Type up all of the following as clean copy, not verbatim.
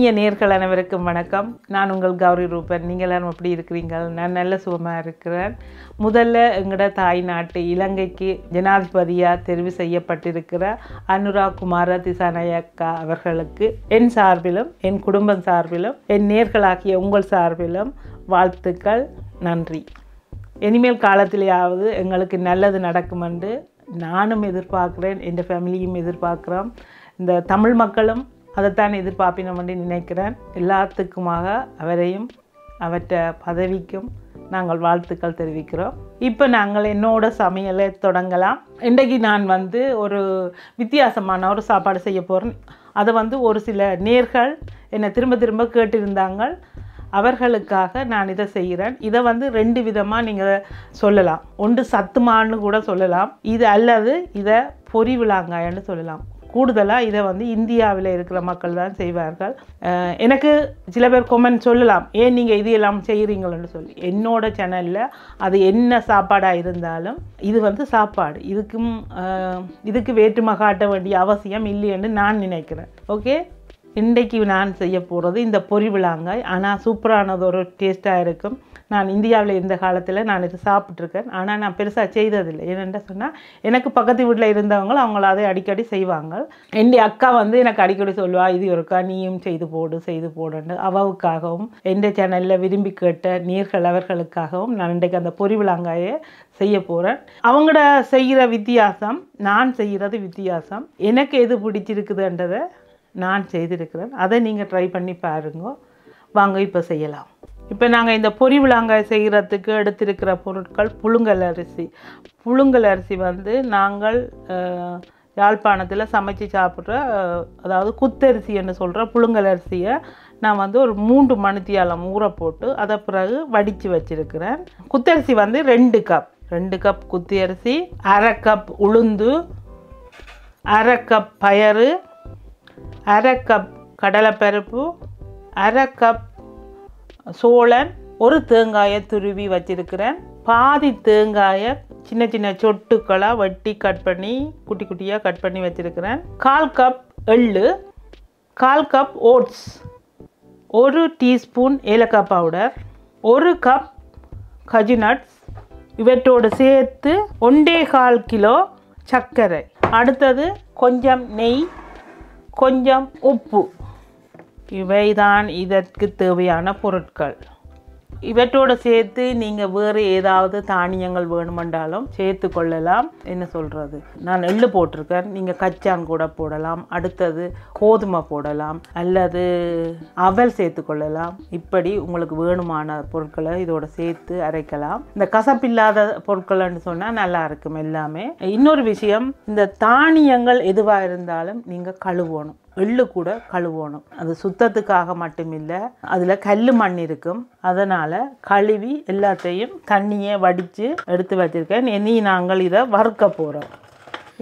இனிய நேயர்கள் அனைவருக்கும் வணக்கம். நான் உங்கள் கௌரி ரூபன். நீங்கள் எல்லாரும் எப்படி இருக்கிறீங்க? நான் நல்ல சுகமாக இருக்கிறேன். முதல்ல எங்களோட தாய் நாட்டு இலங்கைக்கு ஜனாதிபதியாக தெரிவு செய்யப்பட்டிருக்கிற அனுரா குமார திசாநாயக்கா அவர்களுக்கு என் சார்பிலும் என் குடும்பம் சார்பிலும் என் நேயர்களாகிய உங்கள் சார்பிலும் வாழ்த்துக்கள், நன்றி. இனிமேல் காலத்திலேயாவது எங்களுக்கு நல்லது நடக்கும் என்று நானும் எதிர்பார்க்குறேன், என் ஃபேமிலியும் எதிர்பார்க்குறோம். இந்த தமிழ் மக்களும் அதைத்தான் எதிர்பார்ப்பினோம் என்று நினைக்கிறேன். எல்லாத்துக்குமாக அவரையும் அவற்றை பதவிக்கும் நாங்கள் வாழ்த்துக்கள் தெரிவிக்கிறோம். இப்போ நாங்கள் என்னோட சமையலை தொடங்கலாம். இன்றைக்கு நான் ஒரு வித்தியாசமான ஒரு சாப்பாடு செய்ய போகிறேன். அதை ஒரு சில நேர்கள் என்னை திரும்ப திரும்ப கேட்டிருந்தாங்க. அவர்களுக்காக நான் இதை செய்கிறேன். இதை ரெண்டு விதமாக நீங்கள் சொல்லலாம். ஒன்று சத்துமான்னு கூட சொல்லலாம், இது அல்லது இதை பொரி விளாங்காயன்னு சொல்லலாம். கூடுதலாக இதை இந்தியாவில் இருக்கிற மக்கள் தான் செய்வார்கள். எனக்கு சில பேர் கொமெண்ட் சொல்லலாம், ஏன் நீங்கள் இது எல்லாம் செய்கிறீங்களன்னு சொல்லி. என்னோட சேனலில் அது என்ன சாப்பாடாக இருந்தாலும் இது சாப்பாடு, இதுக்கு வேற்றுமை காட்ட வேண்டிய அவசியம் இல்லைன்னு நான் நினைக்கிறேன். ஓகே, இன்றைக்கு நான் செய்ய போகிறது இந்த பொரி விளாங்காய். ஆனால் சூப்பரானது ஒரு டேஸ்ட்டாக இருக்கும். நான் இந்தியாவில் இருந்த காலத்தில் நான் இது சாப்பிட்ருக்கேன். ஆனால் நான் பெருசாக செய்ததில்லை. ஏனென்று சொன்னால் எனக்கு பக்கத்து வீட்டில் இருந்தவங்க அவங்கள அதை அடிக்கடி செய்வாங்க. என் அக்கா எனக்கு அடிக்கடி சொல்லுவாள், இது ஒருக்கா நீயும் செய்து போடுன்னு. அவவுக்காகவும் என் சேனலில் விரும்பி கேட்ட நேர்கள் அவர்களுக்காகவும் நான் இன்றைக்கு அந்த பொரி விளாங்காயை செய்ய போகிறேன். அவங்களோட செய்கிற வித்தியாசம், நான் செய்கிறது வித்தியாசம். எனக்கு எது பிடிச்சிருக்குதுன்றதை நான் செய்திருக்கிறேன். அதை நீங்கள் ட்ரை பண்ணி பாருங்க. வாங்க இப்போ செய்யலாம். இப்போ நாங்கள் இந்த பொரி விளாங்காய் செய்கிறதுக்கு எடுத்திருக்கிற பொருட்கள் புழுங்கல் அரிசி. புழுங்கல் அரிசி நாங்கள் யாழ்ப்பாணத்தில் சமைச்சு சாப்பிட்ற, அதாவது குத்தரிசி என்று சொல்கிற புழுங்கல் அரிசியை நான் ஒரு 3 மணித்தியாலம் ஊற போட்டு அதை பிறகு வடித்து வச்சுருக்கிறேன். குத்தரிசி 2 கப் குத்தி அரிசி, 1/2 கப் உளுந்து, 1/2 கப் பயறு, 1/2 கப் கடலைப்பருப்பு, 1/2 கப் சோளன், ஒரு தேங்காயை துருவி வச்சிருக்கிறேன். பாதி தேங்காயை சின்ன சின்ன சொட்டுக்களாக வெட்டி கட் பண்ணி குட்டி குட்டியாக கட் பண்ணி வச்சிருக்கிறேன். 1/4 கப் எள்ளு, 1/4 கப் ஓட்ஸ், 1 டீஸ்பூன் ஏலக்காய் பவுடர், 1 கப் கஜு நட்ஸ், இவற்றோடு சேர்த்து 1.25 கிலோ சர்க்கரை. அடுத்தது கொஞ்சம் நெய், கொஞ்சம் உப்பு. இவைதான் இதற்கு தேவையான பொருட்கள். இவற்றோடு சேர்த்து நீங்கள் வேறு ஏதாவது தானியங்கள் வேணுமென்றாலும் சேர்த்து கொள்ளலாம். என்ன சொல்கிறது, நான் எள்ளு போட்டிருக்கேன், நீங்கள் கச்சான் கூட போடலாம். அடுத்தது கோதுமை போடலாம், அல்லது அவல் சேர்த்து கொள்ளலாம். இப்படி உங்களுக்கு வேணுமான பொருட்களை இதோட சேர்த்து அரைக்கலாம். இந்த கசப்பில்லாத பொருட்கள்னு சொன்னால் நல்லா இருக்கும் எல்லாமே. இன்னொரு விஷயம், இந்த தானியங்கள் எதுவாக இருந்தாலும் நீங்கள் கழுவணும். எள்ளு கூட கழுவணும். அது சுத்தத்துக்காக மட்டுமில்லை, அதில் கல் மண் இருக்கும். அதனால் கழுவி எல்லாத்தையும் தண்ணியை வடித்து எடுத்து வச்சுருக்கேன். இனி நாங்கள் இதை வறுக்க போகிறோம்.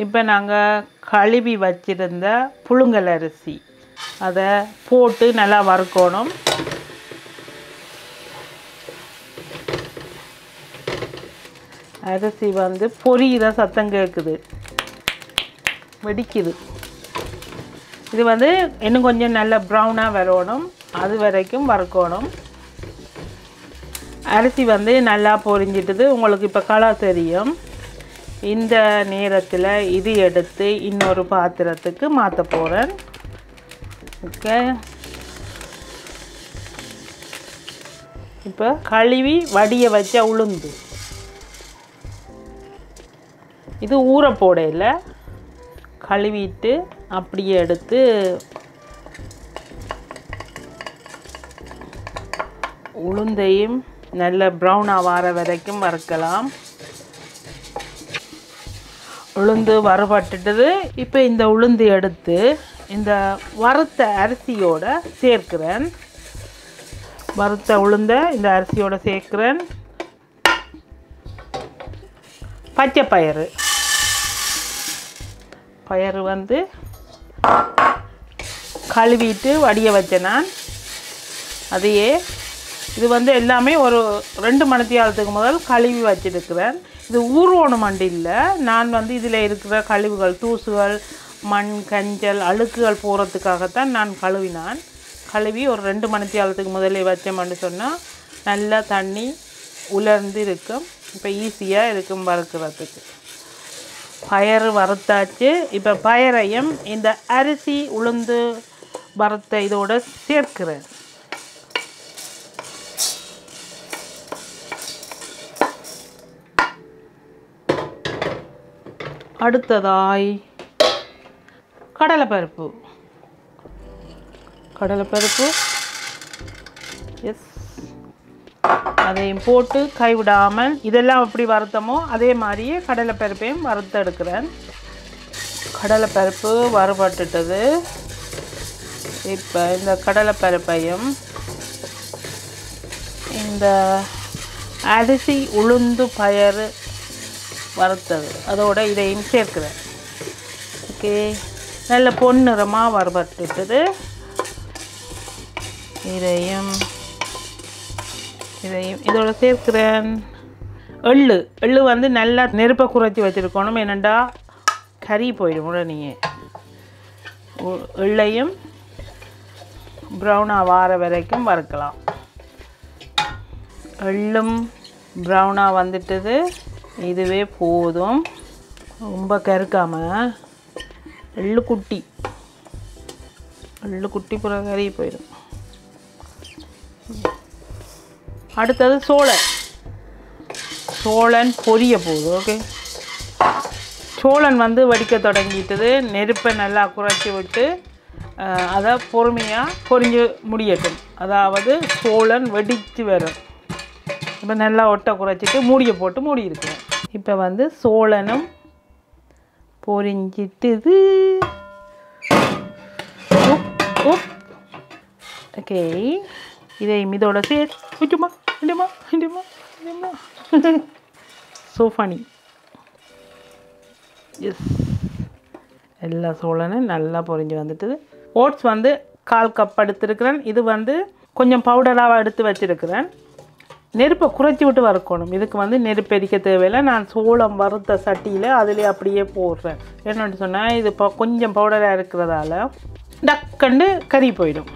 இப்போ நாங்கள் கழுவி வச்சிருந்த புழுங்கல் அரிசி அதை போட்டு நல்லா வறுக்கணும். அரிசி பொரியிற சத்தம் கேட்குது, வெடிக்குது. இது இன்னும் கொஞ்சம் நல்ல ப்ரௌனாக வரணும், அது வரைக்கும் வறுக்கணும். அரிசி நல்லா பொரிஞ்சிட்டுது. உங்களுக்கு இப்போ கலர் தெரியும். இந்த நேரத்தில் இது எடுத்து இன்னொரு பாத்திரத்துக்கு மாற்ற போகிறேன். ஓகே, இப்போ கழுவி வடிய வச்ச உளுந்து, இது ஊற போடையில் கழுவிட்டு அப்படியே எடுத்து உளுந்தையும் நல்ல ப்ரௌனாக வர வரைக்கும் வறுக்கலாம். உளுந்து வறுபட்டுட்டது. இப்போ இந்த உளுந்து எடுத்து இந்த வறுத்த அரிசியோட சேர்க்கிறேன். வறுத்த உளுந்தை இந்த அரிசியோட சேர்க்கிறேன். பச்சை பயிறு கழுவிட்டு வடிய வச்சேன் நான். அதையே இது எல்லாமே ஒரு 2 மணித்தியாலத்துக்கு முதல் கழுவி வச்சிருக்கிறேன். இது ஊர்வனம் மண்டி இல்லை. நான் இதில் இருக்கிற கழிவுகள், தூசுகள், மண், கஞ்சல், அழுக்குகள் போகிறதுக்காகத்தான் நான் கழுவினான். கழுவி ஒரு 2 மணித்தியாலத்துக்கு முதல்ல வச்சோம்னு சொன்னால் நல்லா தண்ணி உலர்ந்து இருக்கும். இப்போ ஈஸியாக இருக்கும் வறுக்கிறதுக்கு. பயறு வறுத்தாச்சு. இப்போ பயறையும் இந்த அரிசி உளுந்து வறுத்த இதோட சேர்க்கிறேன். அடுத்ததாய் கடலைப்பருப்பு எஸ், அதையும் போட்டு கைவிடாமல் இதெல்லாம் எப்படி வறுத்தமோ அதே மாதிரியே கடலைப்பருப்பையும் வறுத்து எடுக்கிறேன். கடலைப்பருப்பு வறுபட்டுட்டது. இப்போ இந்த கடலைப்பருப்பையும் இந்த அரிசி உளுந்து பயறு வறுத்தது அதோட இதையும் சேர்க்கிறேன். ஓகே, நல்ல பொன்னிறமாக வறுபட்டுட்டது. இதையும் இதோட சேர்க்கிறேன். எள்ளு வந்து நல்லா நெருப்பை குறைச்சி வச்சுருக்கணும், என்னென்னா கறி போயிடும் உடனே. எள்ளையும் ப்ரௌனாக வார வரைக்கும் வறுக்கலாம். எள்ளும் ப்ரௌனாக வந்துட்டது. இதுவே போதும், ரொம்ப கருக்காமல். எள்ளு குட்டி பிறகு கறி போயிடும். அடுத்தது சோளன் பொரிய போகுது. ஓகே, சோளன் வந்து வடிக்க தொடங்கிட்டது. நெருப்பை நல்லா குறைச்சி விட்டு அதை பொறுமையாக பொரிஞ்சு முடியட்டும். அதாவது சோளன் வெடித்து வரும். இப்போ நல்லா ஒட்டை குறைச்சிட்டு மூடியை போட்டு மூடி இருக்கிறேன். இப்போ வந்து சோளனும் பொரிஞ்சிட்டுது. ஓகே, இதை இதோட விட்டுமா ஸோ ஃபனி. எஸ், எல்லா சோளனும் நல்லா பொரிஞ்சு வந்துட்டுது. ஓட்ஸ் வந்து 1/4 கப் எடுத்துருக்கிறேன். இது வந்து கொஞ்சம் பவுடராக எடுத்து வச்சுருக்கிறேன். நெருப்பை குறைச்சி விட்டு வறுக்கணும். இதுக்கு வந்து நெருப்பு எரிக்க தேவையில்லை. நான் சோளம் வறுத்த சட்டியில் அதிலே அப்படியே போடுறேன். என்னென்னு சொன்னால் இது இப்போ கொஞ்சம் பவுடராக இருக்கிறதால டக்குண்டு கறி போயிடும்.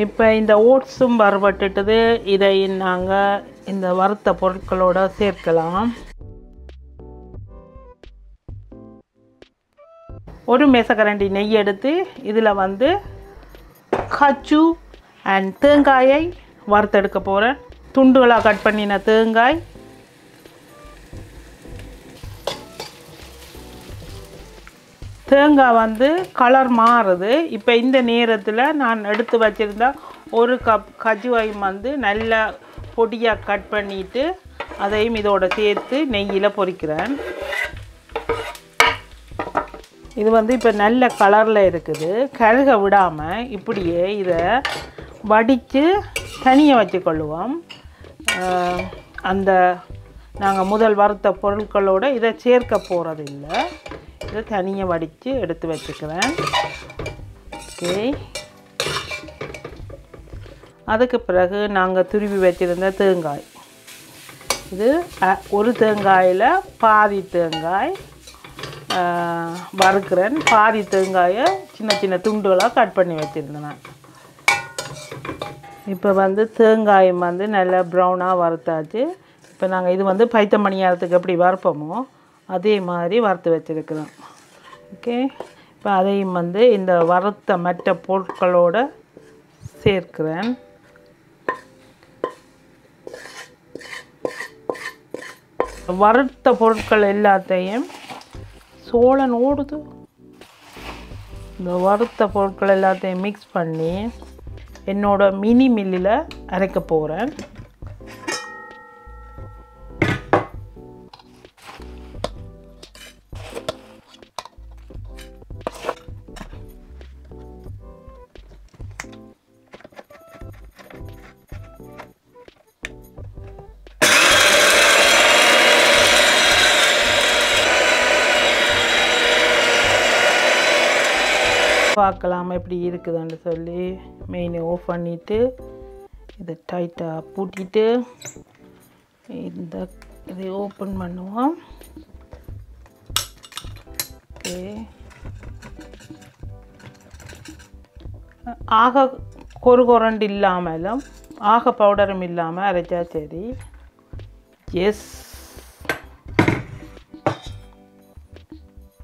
இப்போ இந்த ஓட்ஸும் வறுபட்டுட்டது. இதை நாங்கள் இந்த வறுத்த பொருட்களோடு சேர்க்கலாம். ஒரு மேசக்கரண்டி நெய் எடுத்து இதில் வந்து காஜு அண்ட் தேங்காயை வறுத்தெடுக்க போகிறேன். துண்டுகளாக கட் பண்ணின தேங்காய், தேங்காய் வந்து கலர் மாறுது. இப்போ இந்த நேரத்தில் நான் எடுத்து வச்சுருந்தா 1 கப் கஜுவையும் வந்து நல்லா பொடியாக கட் பண்ணிவிட்டு அதையும் இதோட சேர்த்து நெய்யில் பொரிக்கிறேன். இது வந்து இப்போ நல்ல கலரில் இருக்குது. கருக விடாமல் இப்படியே இதை வடித்து தனியாக வச்சுக்கொள்ளுவோம். அந்த நாங்கள் முதல் வறுத்த பொருட்களோடு இதை சேர்க்க போகிறது இல்லை. இதை தனியாக வடித்து எடுத்து வச்சுக்கிறேன். ஓகே, அதுக்கு பிறகு நாங்கள் துருவி வச்சுருந்த தேங்காய், இது ஒரு தேங்காயில் பாதி தேங்காய் வறுக்கிறேன். பாதி தேங்காயை சின்ன சின்ன துண்டுகளாக கட் பண்ணி வச்சுருந்தேன். இப்போ வந்து தேங்காயம் வந்து நல்லா ப்ரௌனாக வறுத்தாச்சு. இப்போ நாங்கள் இது வந்து பைத்தமணியாரத்துக்கு எப்படி வறுப்போமோ அதே மாதிரி வறுத்து வச்சுருக்கிறோம். ஓகே, இப்போ அதையும் வந்து இந்த வறுத்த மற்ற பொருட்களோடு சேர்க்கிறேன். வறுத்த பொருட்கள் எல்லாத்தையும் சோளன் ஓடுது. இந்த வறுத்த பொருட்கள் எல்லாத்தையும் மிக்ஸ் பண்ணி என்னோட மினி மில்லில் அரைக்க போகிறேன். பார்க்கலாம் எப்படி இருக்குதுன்னு சொல்லி மெயினை ஆஃப் பண்ணிவிட்டு இதை டைட்டாக பூட்டிட்டு இதை ஓப்பன் பண்ணுவோம். ஓகே, ஆக கொரண்டு இல்லாமலும் ஆக பவுடரும் இல்லாமல் அரைச்சா சரி. எஸ்,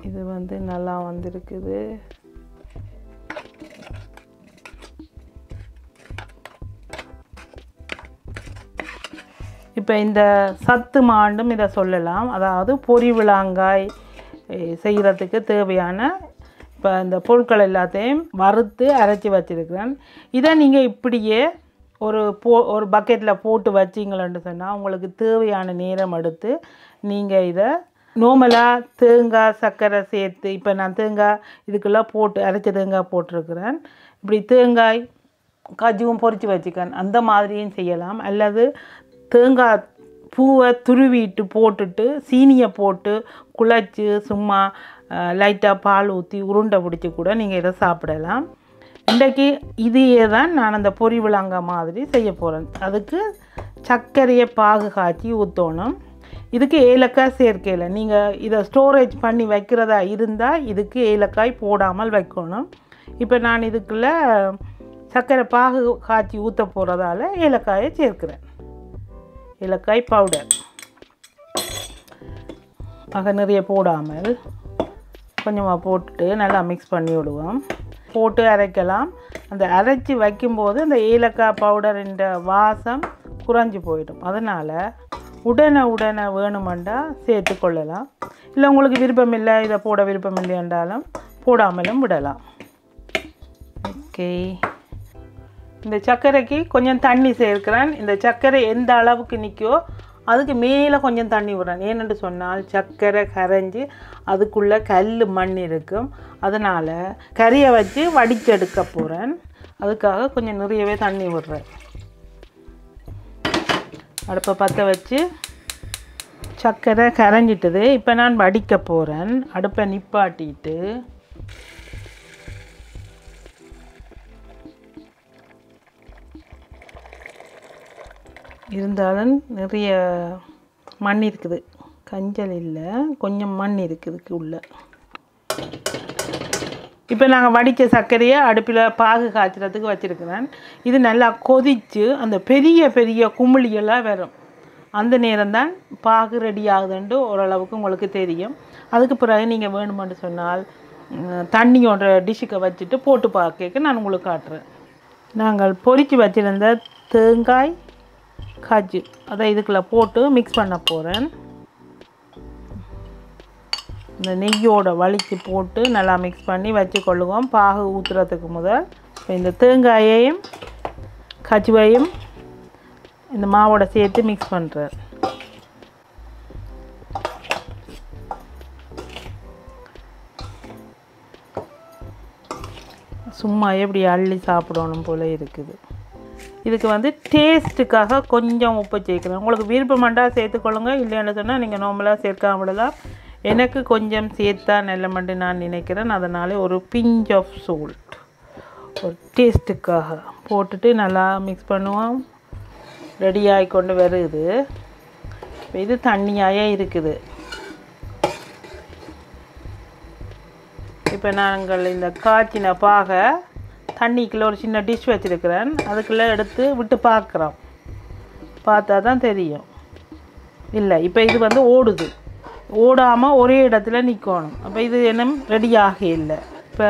இது வந்து நல்லா வந்திருக்குது. இப்போ இந்த சத்து மாண்டும் இதை சொல்லலாம். அதாவது பொரி விளாங்காய் செய்கிறதுக்கு தேவையான இப்போ இந்த பொருட்கள் எல்லாத்தையும் வறுத்து அரைச்சி வச்சுருக்கிறேன். இதை நீங்கள் இப்படியே ஒரு பக்கெட்டில் போட்டு வச்சிங்களேன்னு சொன்னால் உங்களுக்கு தேவையான நேரம் எடுத்து நீங்கள் இதை நார்மலாக தேங்காய் சர்க்கரை சேர்த்து, இப்போ நான் தேங்காய் இதுக்கெல்லாம் போட்டு அரைச்ச தேங்காய் போட்டிருக்கிறேன். இப்படி தேங்காய் காஜுவும் பொரித்து வச்சுக்கேன், அந்த மாதிரியும் செய்யலாம். அல்லது தேங்காய் பூவை துருவிட்டு போட்டுட்டு சீனியை போட்டு குழச்சி சும்மா லைட்டாக பால் ஊற்றி உருண்டை பிடிச்சி கூட நீங்கள் இதை சாப்பிடலாம். இன்றைக்கி இதையே தான் நான் அந்த பொரி விளாங்க மாதிரி செய்ய போகிறேன். அதுக்கு சர்க்கரையை பாகு காய்ச்சி ஊற்றணும். இதுக்கு ஏலக்காய் சேர்க்கையில் நீங்கள் இதை ஸ்டோரேஜ் பண்ணி வைக்கிறதா இருந்தால் இதுக்கு ஏலக்காய் போடாமல் வைக்கணும். இப்போ நான் இதுக்குள்ளே சர்க்கரை பாகு காய்ச்சி ஊற்ற போகிறதால ஏலக்காயை சேர்க்கிறேன். ஏலக்காய் பவுடர் ஆக நிறைய போடாமல் கொஞ்சமாக போட்டுட்டு நல்லா மிக்ஸ் பண்ணி விடுவோம். போட்டு அரைக்கலாம். அந்த அரைச்சி வைக்கும்போது அந்த ஏலக்காய் பவுடரின் வாசம் குறைஞ்சி போயிடும். அதனால் உடனே வேணுமெண்டா சேர்த்து கொள்ளலாம். இல்லை உங்களுக்கு விருப்பம் இல்லை, இதை போட விருப்பம் இல்லை என்றாலும் போடாமலும் விடலாம். ஓகே, இந்த சர்க்கரைக்கு கொஞ்சம் தண்ணி சேர்க்கிறேன். இந்த சர்க்கரை எந்த அளவுக்கு நிற்கோ அதுக்கு மேலே கொஞ்சம் தண்ணி விடுறேன். ஏனென்று சொன்னால் சர்க்கரை கரைஞ்சி அதுக்குள்ளே கல் மண் இருக்கும். அதனால் கறியை வச்சு வடிச்செடுக்க போகிறேன். அதுக்காக கொஞ்சம் நிறையவே தண்ணி விடுறேன். அடுப்பை பற்ற வச்சு சர்க்கரை கரைஞ்சிட்டது. இப்போ நான் வடிக்க போகிறேன். அடுப்பை நிப்பாட்டிட்டு இருந்தாலும் நிறைய மண் இருக்குது, கஞ்சல் இல்லை, கொஞ்சம் மண் இருக்குதுக்கு உள்ள. இப்போ நாங்கள் வடித்த சர்க்கரையை அடுப்பில் பாகு காய்ச்சறதுக்கு வச்சுருக்கிறேன். இது நல்லா கொதித்து அந்த பெரிய குமிழியெல்லாம் வரும். அந்த நேரம்தான் பாகு ரெடி ஆகுதுன்ட்டு ஓரளவுக்கு உங்களுக்கு தெரியும். அதுக்கு பிறகு நீங்கள் வேணுமென்று சொன்னால் தண்ணியோட டிஷ்ஷுக்கு வச்சுட்டு போட்டு பார்க்க நான் உங்களுக்கு காட்டுறேன். நாங்கள் பொரித்து வச்சுருந்த தேங்காய் காஜு அதை இதுக்குள்ளே போட்டு மிக்ஸ் பண்ண போகிறேன். இந்த நெய்யோட வலிச்சு போட்டு நல்லா மிக்ஸ் பண்ணி வச்சு கொள்ளுவோம் பாகு ஊற்றுறதுக்கு முதல். இப்போ இந்த தேங்காயையும் கஜுவையும் இந்த மாவோட சேர்த்து மிக்ஸ் பண்ணுறேன். சும்மா எப்படி அள்ளி சாப்பிடணும் போல் இருக்குது. இதுக்கு வந்து டேஸ்ட்டுக்காக கொஞ்சம் உப்பு சேர்க்குறேன். உங்களுக்கு விருப்பமாண்டா சேர்த்துக்கொள்ளுங்க, இல்லைன்னு சொன்னால் நீங்கள் நார்மலாக சேர்க்காம விடலாம். எனக்கு கொஞ்சம் சேர்த்தா நல்லமண்டு நான் நினைக்கிறேன். அதனால ஒரு பிஞ்ச் ஆஃப் சால்ட் ஒரு டேஸ்ட்டுக்காக போட்டுட்டு நல்லா மிக்ஸ் பண்ணுவோம். ரெடி ஆகி கொண்டு வருது. இது தண்ணியாயே இருக்குது. இப்போ நாங்கள் இந்த காய்ச்சின பாகை தண்ணிக்குள்ளே ஒரு சின்ன டிஷ் வச்சுருக்கிறேன். அதுக்குள்ளே எடுத்து விட்டு பார்க்குறோம். பார்த்தா தான் தெரியும். இல்லை, இப்போ இது வந்து ஓடுது. ஓடாமல் ஒரே இடத்துல நிற்கணும். அப்போ இது என்ன ரெடியாக இல்லை. இப்போ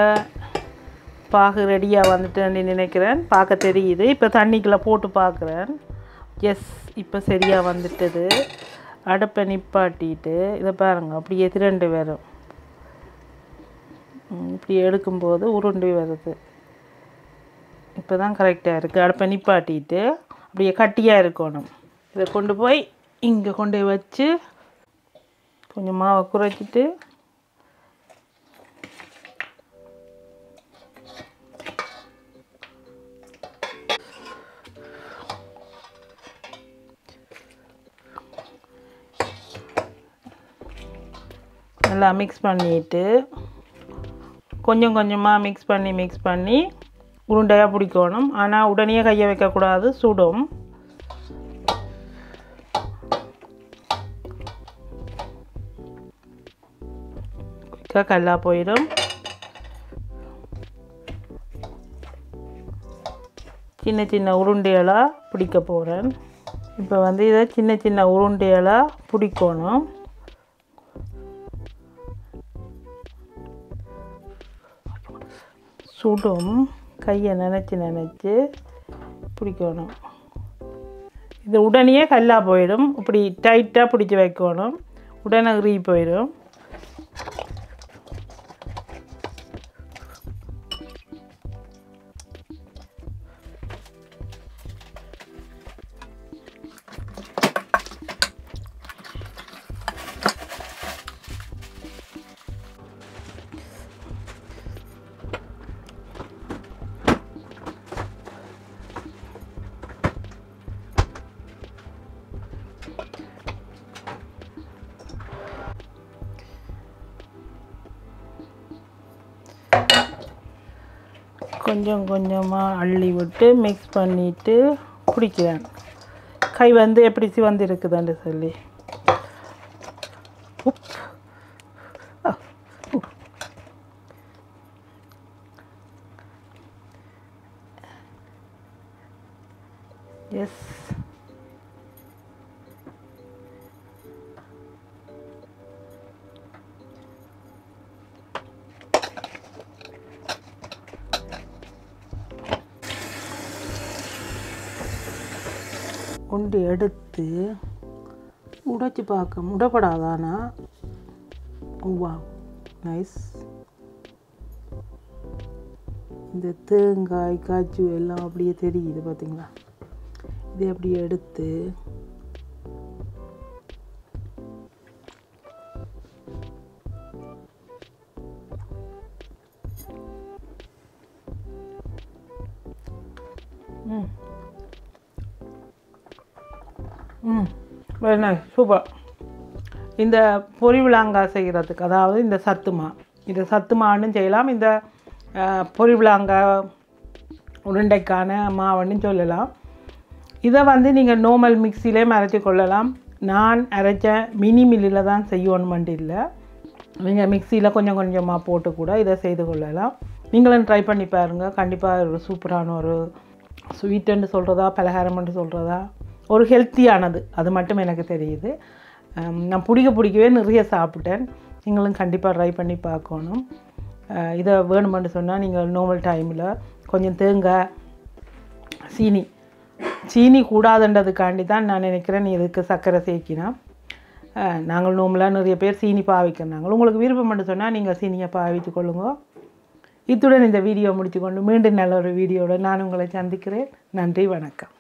பாகு ரெடியாக வந்துட்டு நினைக்கிறேன். பார்க்க தெரியுது. இப்போ தண்ணிக்குள்ளே போட்டு பார்க்குறேன். எஸ், இப்போ சரியாக வந்துட்டது. அடுப்பை நிப்பாட்டிட்டு இதை பாருங்கள், அப்படியே திரண்டு வரும். இப்படி எடுக்கும்போது உருண்டு வருது. இப்போ தான் கரெக்டாக இருக்குது. அடுப்பை நிப்பாட்டிட்டு அப்படியே கட்டியாக இருக்கணும். இதை கொண்டு போய் இங்கே கொண்டு வச்சு கொஞ்சம் மாவை குறைச்சிட்டு நல்லா மிக்ஸ் பண்ணிவிட்டு கொஞ்சம் கொஞ்சமாக மிக்ஸ் பண்ணி உருண்டையாக பிடிக்கணும். ஆனால் உடனே கையை வைக்கக்கூடாது, சுடும். குயிக்காக கல்லாக போயிடும். சின்ன சின்ன உருண்டைகளாக பிடிக்க போகிறேன். இப்போ வந்து இதை சின்ன சின்ன உருண்டைகளாக பிடிக்கணும். சுடும் கையை நினச்சி பிடிக்கணும். இது உடனே கல்லாக போயிடும். இப்படி டைட்டாக பிடிச்சி வைக்கணும், உடனே உருகி போயிடும். கொஞ்சம் கொஞ்சமாக அள்ளி விட்டு மிக்ஸ் பண்ணிவிட்டு பிடிக்கிறேன். கை வந்து எப்படி சிவந்து இருக்குதுன்னு சொல்லி. எஸ், கொண்டு எடுத்து உடைச்சி பார்க்க முடப்படாதானா? வா, நைஸ். இந்த தேங்காய் காய்ச்சி எல்லாம் அப்படியே தெரியுது பார்த்தீங்களா? இதை அப்படியே எடுத்து வெரி நைஸ், சூப்பர். இந்த பொரி விளாங்காய் செய்கிறதுக்கு, அதாவது இந்த சத்துமா, இது சத்துமான்னு செய்யலாம். இந்த பொரி விளாங்காய் உருண்டைக்கான மாவுன்னு சொல்லலாம். இதை வந்து நீங்கள் நார்மல் மிக்சிலேயும் அரைச்சி கொள்ளலாம். நான் அரைச்ச மினி மில்லில் தான் செய்யணுமெண்டு இல்லை. நீங்கள் மிக்சியில் கொஞ்சம் கொஞ்சமாக போட்டு கூட இதை செய்து கொள்ளலாம். நீங்களும் ட்ரை பண்ணி பாருங்கள். கண்டிப்பாக ஒரு சூப்பரான ஒரு ஸ்வீட்டுன்னு சொல்கிறதா பலகாரம்னு சொல்கிறதா ஒரு ஹெல்த்தியானது, அது மட்டும் எனக்கு தெரியுது. நான் பிடிக்கவே நிறைய சாப்பிட்டேன். நீங்களும் கண்டிப்பாக ட்ரை பண்ணி பார்க்கணும். இதை வேணுமென்னு சொன்னால் நீங்கள் நார்மல் டைமில் கொஞ்சம் தேங்காய், சீனி கூடாதுன்றதுக்காண்டி தான் நான் நினைக்கிறேன் இதுக்கு சர்க்கரை சேர்க்கினா. நாங்கள் நார்மலாக நிறைய பேர் சீனி பாவிக்கிறாங்க. உங்களுக்கு விருப்பம்னு சொன்னால் நீங்கள் சீனியை பாவித்து கொள்ளுங்க. இத்துடன் இந்த வீடியோ முடித்துக்கொண்டு மீண்டும் நல்ல ஒரு வீடியோவில் நான் உங்களை சந்திக்கிறேன். நன்றி, வணக்கம்.